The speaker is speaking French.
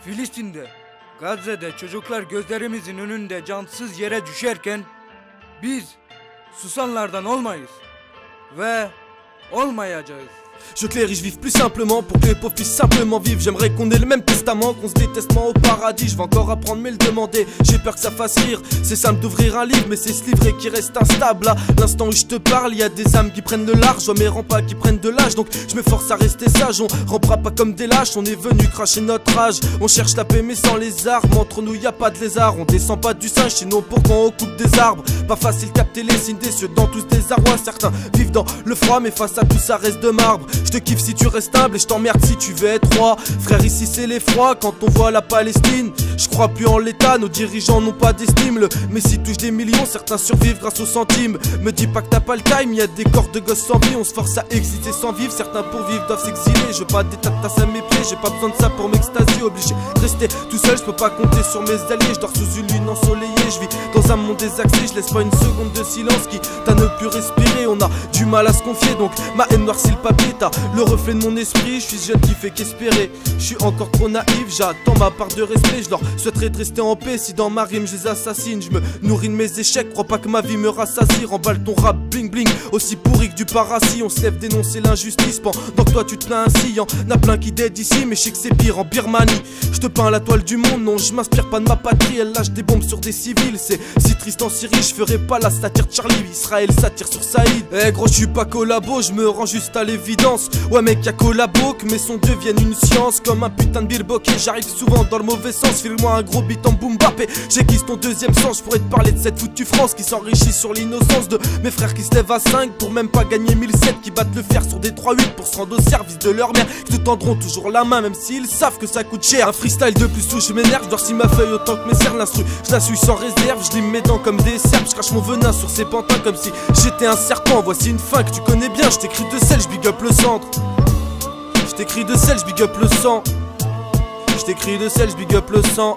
Filistin'de, Gazze'de çocuklar gözlerimizin önünde cansız yere düşerken biz susanlardan olmayız ve olmayacağız. Je clarifie, je vive plus simplement pour que les pauvres puissent simplement vivre. J'aimerais qu'on ait le même testament, qu'on se déteste moins au paradis. Je vais encore apprendre mais le demander, j'ai peur que ça fasse rire. C'est simple d'ouvrir un livre mais c'est ce livret qui reste instable. À l'instant où je te parle, y a des âmes qui prennent le large, mais pas qui prennent de l'âge. Donc je me force à rester sage, on rampera pas comme des lâches. On est venu cracher notre rage, on cherche la paix mais sans les armes. Entre nous y a pas de lézard, on descend pas du singe, sinon pourquoi on coupe des arbres. Pas facile capter les signes des cieux dans tous des arrois. Certains vivent dans le froid mais face à tout ça reste de marbre. Je te kiffe si tu restes humble et je t'emmerde si tu veux être roi. Frère, ici c'est l'effroi quand on voit la Palestine. Je crois plus en l'état, nos dirigeants n'ont pas d'estime. Le Messi touche des millions, certains survivent grâce aux centimes. Me dis pas que t'as pas le time, y a des corps de gosses sans vie. On se force à exister sans vivre, certains pour vivre doivent s'exiler. Je veux pas des tas de tasses à mes pieds, j'ai pas besoin de ça pour m'extasier. Obligé de rester tout seul, je peux pas compter sur mes alliés. Je dors sous une lune ensoleillée, je vis dans un monde désaxé. Je laisse pas une seconde de silence qui t'a ne plus respirer. On a du mal à se confier donc ma haine noircit le papier. T'as le reflet de mon esprit, je suis jeune qui fait qu'espérer. Je suis encore trop naïf, j'attends ma part de respect. Je leur souhaiterais de rester en paix si dans ma rime je les assassine. Je me nourris de mes échecs, crois pas que ma vie me rassasie. Remballe ton rap bling bling, aussi pourri que du paracis. On se lève dénoncer l'injustice pendant que toi tu te plains ainsi. Y'en a plein qui dead ici mais je sais que c'est pire en Birmanie. Je te peins la toile du monde, non je m'inspire pas de ma patrie. Elle lâche des bombes sur des civils, c'est si triste en Syrie. Je ferai pas la satire de Charlie, Israël s'attire sur Saïd. Eh gros je suis pas collabo, je me rends juste à l'évidence. Ouais mec y'a collabo que mes sons deviennent une science. Comme un putain de bilboquet, j'arrive souvent dans le mauvais sens. File-moi un gros beat en boom bap et j'aiguise ton deuxième sens. Je pourrais te parler de cette foutue France qui s'enrichit sur l'innocence de mes frères qui se lèvent à 5 pour même pas gagner 1007. Qui battent le fer sur des 3-8 pour se rendre au service de leur mère. Qui te tendront toujours la main même s'ils savent que ça coûte cher. Un freestyle de plus où je m'énerve, je dois ma feuille autant que mes cernes. L'instru, je la suis sans réserve, je lime mes dents comme des serpes. Je crache mon venin sur ces pantins comme si j'étais un serpent. Voici une fin que tu connais bien, je t'écris de sel, je big up le centre. Je t'écris de sel, je big up le sang. Je t'écris de sel, je big up le sang.